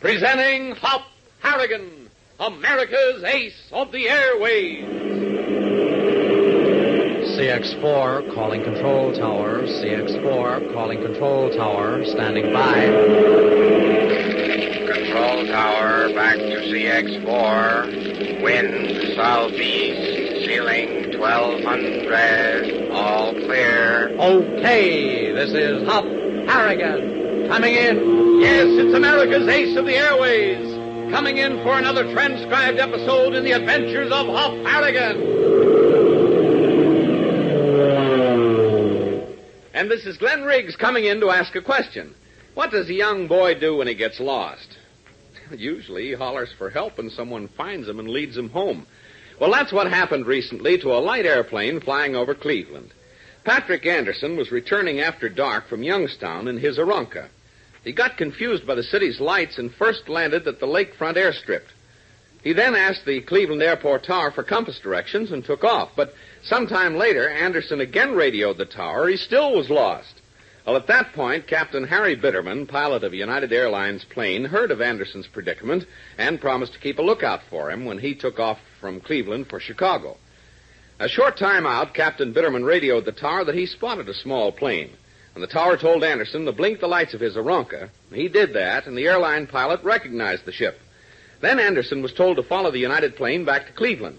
Presenting Hop Harrigan, America's ace of the airways. CX-4 calling control tower. CX-4 calling control tower. Standing by. Control tower, back to CX-4. Wind southeast, ceiling 1200. All clear. Okay, this is Hop Harrigan. Coming in. Yes, it's America's ace of the airways. Coming in for another transcribed episode in the adventures of Hop Harrigan. And this is Glenn Riggs coming in to ask a question. What does a young boy do when he gets lost? Usually he hollers for help and someone finds him and leads him home. Well, that's what happened recently to a light airplane flying over Cleveland. Patrick Anderson was returning after dark from Youngstown in his Aronca. He got confused by the city's lights and first landed at the lakefront airstrip. He then asked the Cleveland Airport Tower for compass directions and took off. But sometime later, Anderson again radioed the tower. He still was lost. Well, at that point, Captain Harry Bitterman, pilot of a United Airlines plane, heard of Anderson's predicament and promised to keep a lookout for him when he took off from Cleveland for Chicago. A short time out, Captain Bitterman radioed the tower that he spotted a small plane. And the tower told Anderson to blink the lights of his Aronca. He did that, and the airline pilot recognized the ship. Then Anderson was told to follow the United plane back to Cleveland.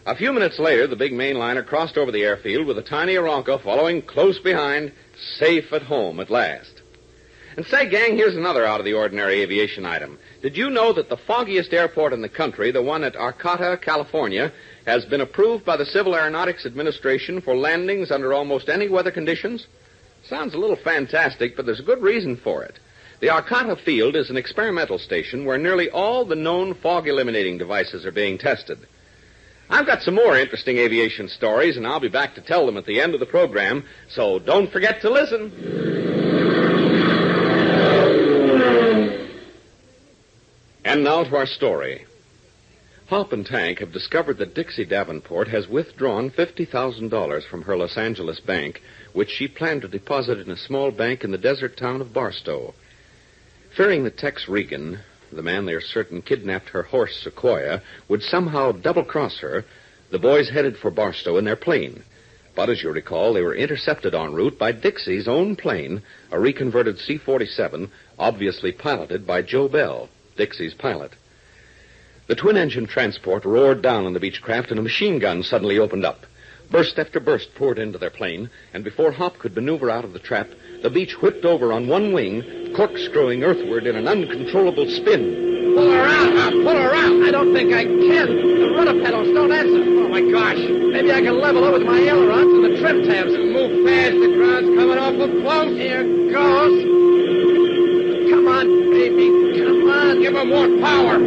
A few minutes later, the big mainliner crossed over the airfield with a tiny Aronca following close behind, safe at home at last. And say, gang, here's another out-of-the-ordinary aviation item. Did you know that the foggiest airport in the country, the one at Arcata, California, has been approved by the Civil Aeronautics Administration for landings under almost any weather conditions? Sounds a little fantastic, but there's a good reason for it. The Arcata field is an experimental station where nearly all the known fog-eliminating devices are being tested. I've got some more interesting aviation stories, and I'll be back to tell them at the end of the program, so don't forget to listen. And now to our story. Hop and Tank have discovered that Dixie Davenport has withdrawn $50,000 from her Los Angeles bank, which she planned to deposit in a small bank in the desert town of Barstow. Fearing that Tex Regan, the man they are certain kidnapped her horse Sequoia, would somehow double-cross her, the boys headed for Barstow in their plane. But as you recall, they were intercepted en route by Dixie's own plane, a reconverted C-47, obviously piloted by Joe Bell, Dixie's pilot. The twin-engine transport roared down on the Beechcraft, and a machine gun suddenly opened up. Burst after burst poured into their plane, and before Hop could maneuver out of the trap, the Beech whipped over on one wing, corkscrewing earthward in an uncontrollable spin. Pull her out, Hop. Pull her out. I don't think I can. The rudder pedals don't answer. Oh, my gosh. Maybe I can level over with my ailerons and the trim tabs. Move fast. The ground's coming awful close. Here goes. Come on, baby. Come on. Give her more power.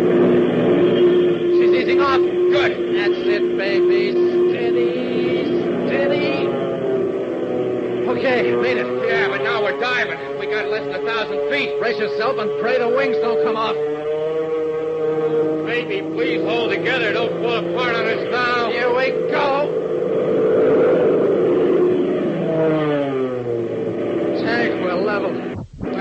She's easing off. Good. That's it, baby. Steady. Okay, made it. Yeah, but now we're diving. We got less than 1,000 feet. Brace yourself and pray the wings don't come off. Baby, please hold together. Don't fall apart on us now. Here we go. Tank, we're level. What? I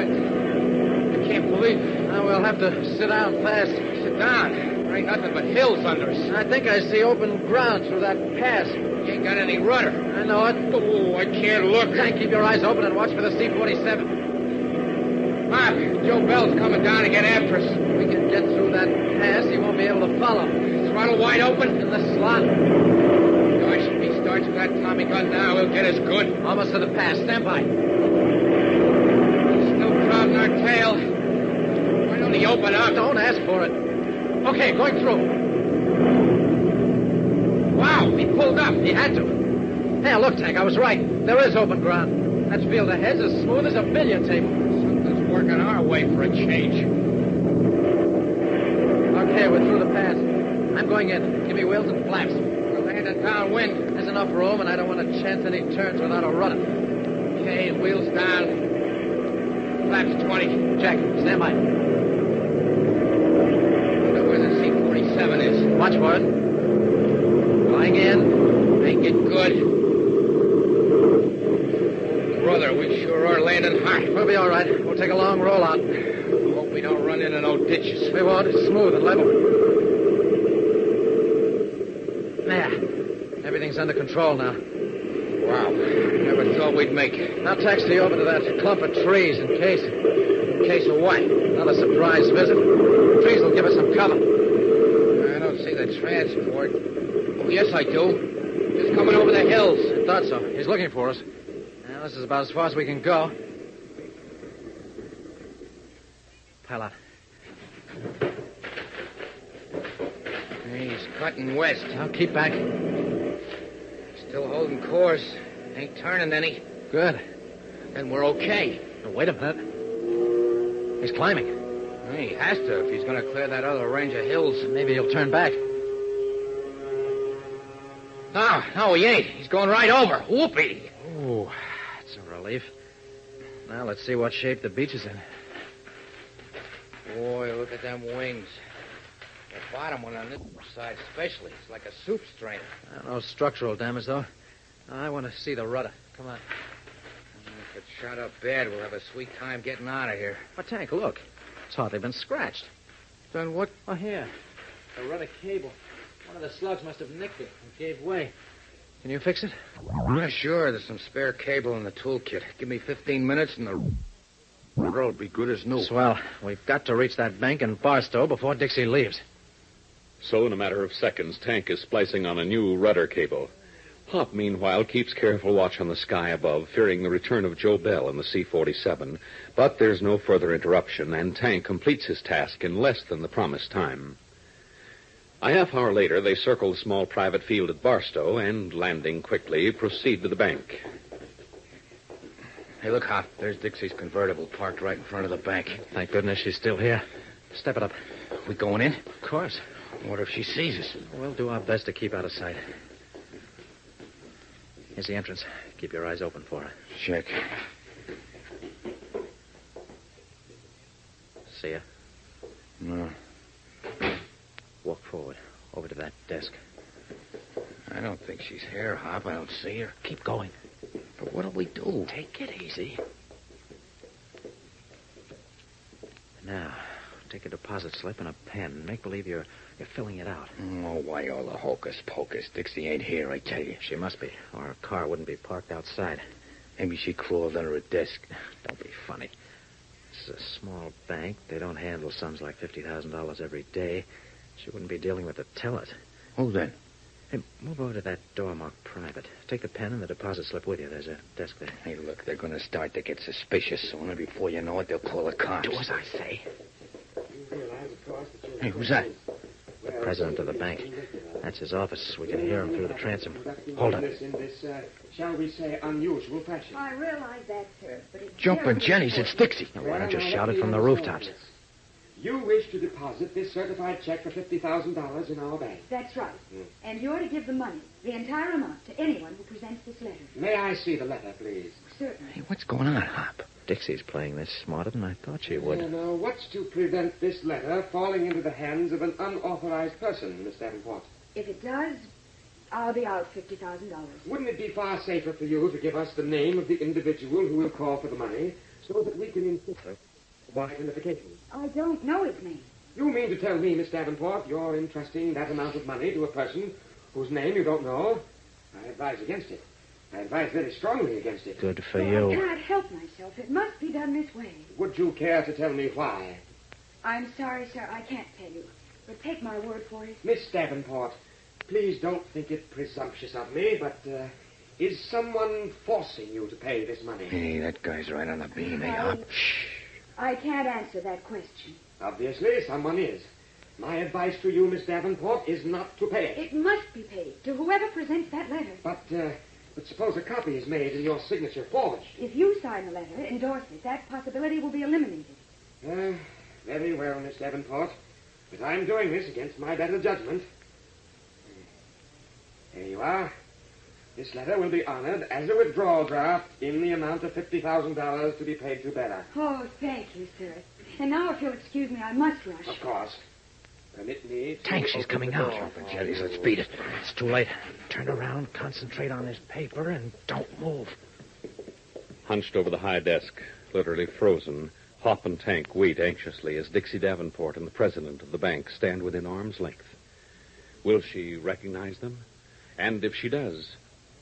can't believe it. Now we'll have to sit down fast. Sit down. There ain't nothing but hills under us. I think I see open ground through that pass. You ain't got any rudder. I know it. Oh, I can't look. Tank, keep your eyes open and watch for the C-47. Pop, Joe Bell's coming down to get after us. We can get through that pass. He won't be able to follow. Throttle wide open. In the slot. Gosh, if he starts with that Tommy gun now, he'll get us good. Almost to the pass. Stand by. Still crowding our tail. Why don't he open up? Don't ask for it. Okay, going through. Wow, he pulled up. He had to. Hey, look, Tank, I was right. There is open ground. That field ahead's as smooth as a billiard table. Something's working our way for a change. Okay, we're through the pass. I'm going in. Give me wheels and flaps. We're landing downwind. There's enough room, and I don't want to chance any turns without a rudder. Okay, wheels down. Flaps 20. Check. Stand by. Wonder where the C-47 is. Watch for it. Flying in. Make it good. Brother, we sure are landing high. We'll be all right. We'll take a long rollout. Hope we we don't run into no ditches. We won't. It's smooth and level. There. Everything's under control now. Wow. Never thought we'd make it. I'll taxi you over to that clump of trees in case. In case of what? Another surprise visit. The trees will give us some cover. I don't see the transport. Oh, yes, I do. Just coming over the hills. I thought so. He's looking for us. Now, this is about as far as we can go. Pile out. He's cutting west. Now, keep back. Still holding course. Ain't turning any. Good. Then we're okay. Now, wait a minute. He's climbing. He has to if he's going to clear that other range of hills. Maybe he'll turn back. No, he ain't. He's going right over. Whoopee. Ooh, that's a relief. Now, let's see what shape the beach is in. Boy, look at them wings. The bottom one on this side especially. It's like a soup strainer. No structural damage, though. I want to see the rudder. Come on. If it's shot up bad, we'll have a sweet time getting out of here. But, Tank, look. It's hardly been scratched. Then what? Oh, here. The rudder cable. One of the slugs must have nicked it and gave way. Can you fix it? Yeah, sure. There's some spare cable in the toolkit. Give me 15 minutes and the road'll be good as new. Swell. We've got to reach that bank in Barstow before Dixie leaves. So, in a matter of seconds, Tank is splicing on a new rudder cable. Hop, meanwhile, keeps careful watch on the sky above, fearing the return of Joe Bell in the C-47. But there's no further interruption, and Tank completes his task in less than the promised time. A half hour later, they circle the small private field at Barstow and, landing quickly, proceed to the bank. Hey, look, Hop. There's Dixie's convertible parked right in front of the bank. Thank goodness she's still here. Step it up. We going in? Of course. What if she sees us? We'll do our best to keep out of sight. Here's the entrance. Keep your eyes open for her. Check. See her? No. Walk forward. Over to that desk. I don't think she's here, Hop. I don't see her. Keep going. But what'll we do? Take it easy. Now, take a deposit slip and a pen. Make believe you're filling it out. Oh, why all the hocus pocus? Dixie ain't here, I tell you. She must be, or her car wouldn't be parked outside. Maybe she crawled under a desk. Don't be funny. This is a small bank. They don't handle sums like $50,000 every day. She wouldn't be dealing with the tellers. Who then? Hey, move over to that door marked private. Take the pen and the deposit slip with you. There's a desk there. Hey, look, they're going to start to get suspicious soon, and before you know it, they'll call the cops. Do as I say. Hey, who's that? The president of the bank. That's his office. We can hear him through the transom. Hold on. In this, shall we say, unusual fashion. I realize that, sir, but it's... Jumping Jennies, it's Dixie. Now, why don't you shout it from the rooftops? You wish to deposit this certified check for $50,000 in our bank. That's right. And you're to give the money, the entire amount, to anyone who presents this letter. May I see the letter, please? Certainly. Hey, what's going on, Hop? Dixie's playing this smarter than I thought she would. Now, what's to prevent this letter falling into the hands of an unauthorized person, Miss Davenport? If it does, I'll be out $50,000. Wouldn't it be far safer for you to give us the name of the individual who will call for the money so that we can insist on identification? I don't know his name. You mean to tell me, Miss Davenport, you're entrusting that amount of money to a person whose name you don't know? I advise against it. I advise very strongly against it. Good for I you. cannot help myself. It must be done this way. Would you care to tell me why? I'm sorry, sir, I can't tell you. But take my word for it. Miss Davenport, please don't think it presumptuous of me, but is someone forcing you to pay this money? Hey, that guy's right on the beam, eh, Hop? Shh. I can't answer that question. Obviously, someone is. My advice to you, Miss Davenport, is not to pay it. It must be paid to whoever presents that letter. But suppose a copy is made and your signature forged. If you sign the letter, endorse it, that possibility will be eliminated. Very well, Miss Davenport. But I'm doing this against my better judgment. Here you are. This letter will be honored as a withdrawal draft in the amount of $50,000 to be paid to Bella. Oh, thank you, sir. And now, if you'll excuse me, I must rush. Of course. Permit me to... Tank, she's coming out. Jumping Jennies, let's beat it. It's too late. Turn around, concentrate on this paper, and don't move. Hunched over the high desk, literally frozen, Hop and Tank wait anxiously as Dixie Davenport and the president of the bank stand within arm's length. Will she recognize them? And if she does,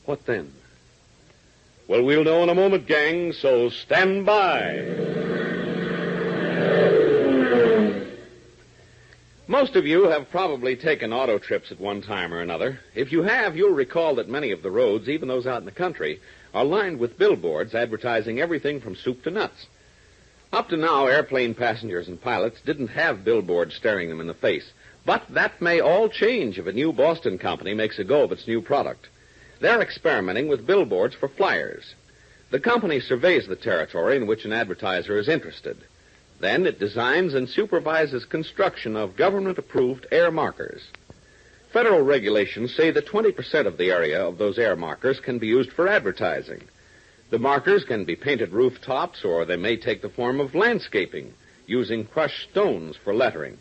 what then? Well, we'll know in a moment, gang, so stand by. Most of you have probably taken auto trips at one time or another. If you have, you'll recall that many of the roads, even those out in the country, are lined with billboards advertising everything from soup to nuts. Up to now, airplane passengers and pilots didn't have billboards staring them in the face. But that may all change if a new Boston company makes a go of its new product. They're experimenting with billboards for flyers. The company surveys the territory in which an advertiser is interested. Then it designs and supervises construction of government-approved air markers. Federal regulations say that 20% of the area of those air markers can be used for advertising. The markers can be painted rooftops, or they may take the form of landscaping, using crushed stones for lettering.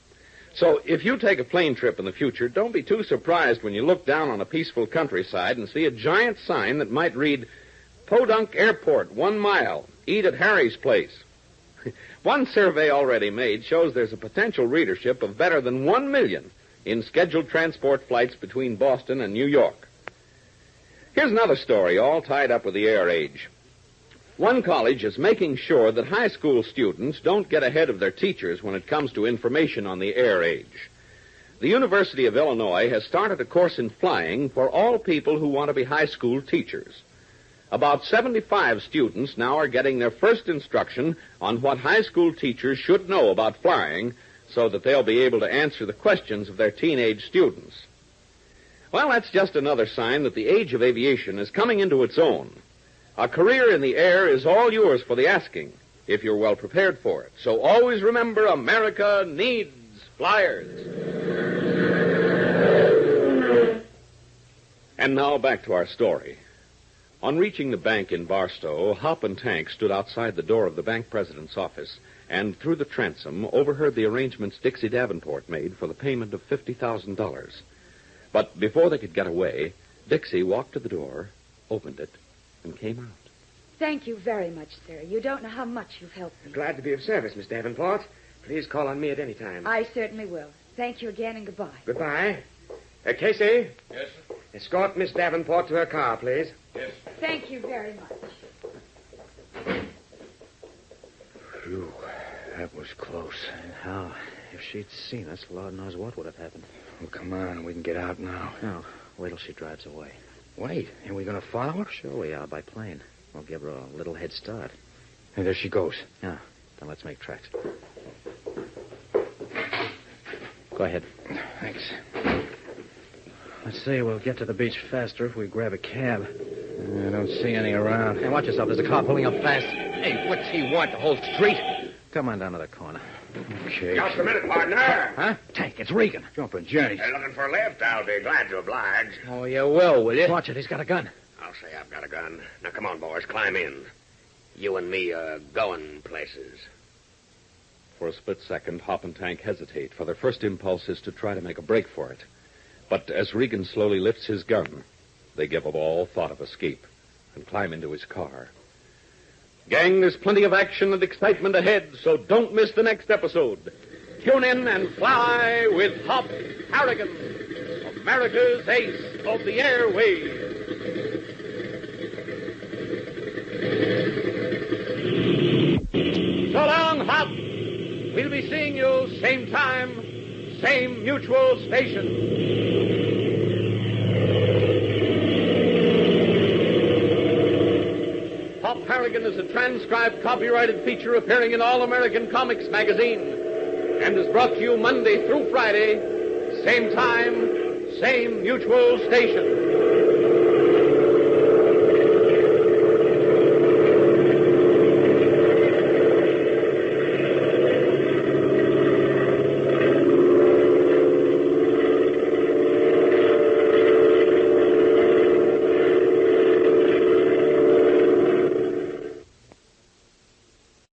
So if you take a plane trip in the future, don't be too surprised when you look down on a peaceful countryside and see a giant sign that might read, Podunk Airport, 1 mile, eat at Harry's place. One survey already made shows there's a potential readership of better than 1 million in scheduled transport flights between Boston and New York. Here's another story all tied up with the air age. One college is making sure that high school students don't get ahead of their teachers when it comes to information on the air age. The University of Illinois has started a course in flying for all people who want to be high school teachers. About 75 students now are getting their first instruction on what high school teachers should know about flying so that they'll be able to answer the questions of their teenage students. Well, that's just another sign that the age of aviation is coming into its own. A career in the air is all yours for the asking, if you're well prepared for it. So always remember, America needs flyers. And now back to our story. On reaching the bank in Barstow, Hop and Tank stood outside the door of the bank president's office and, through the transom, overheard the arrangements Dixie Davenport made for the payment of $50,000. But before they could get away, Dixie walked to the door, opened it, and came out. Thank you very much, sir. You don't know how much you've helped me. Glad to be of service, Miss Davenport. Please call on me at any time. I certainly will. Thank you again and goodbye. Goodbye. Casey? Yes, sir. Escort Miss Davenport to her car, please. Yes. Thank you very much. Phew, that was close. How? If she'd seen us, Lord knows what would have happened. Well, come on, we can get out now. No, wait till she drives away. Wait, are we going to follow her? Sure we are, by plane. We'll give her a little head start. Hey, there she goes. Yeah, then let's make tracks. Go ahead. Thanks. Let's say we'll get to the beach faster if we grab a cab. I don't see any around. Hey, watch yourself. There's a car pulling up fast. Hey, what's he want, the whole street? Come on down to the corner. Okay. Just a minute, partner. Huh? Tank, it's Regan. Jumping Jenny. They're looking for a lift. I'll be glad to oblige. Oh, you will you? Watch it. He's got a gun. I'll say I've got a gun. Now, come on, boys. Climb in. You and me are going places. For a split second, Hop and Tank hesitate, for their first impulse is to try to make a break for it. But as Regan slowly lifts his gun, they give up all thought of escape and climb into his car. Gang, there's plenty of action and excitement ahead, so don't miss the next episode. Tune in and fly with Hop Harrigan, America's ace of the airwaves. So long, Hop. We'll be seeing you same time, same mutual station. Hop Harrigan is a transcribed, copyrighted feature appearing in All American Comics magazine and is brought to you Monday through Friday, same time, same mutual station.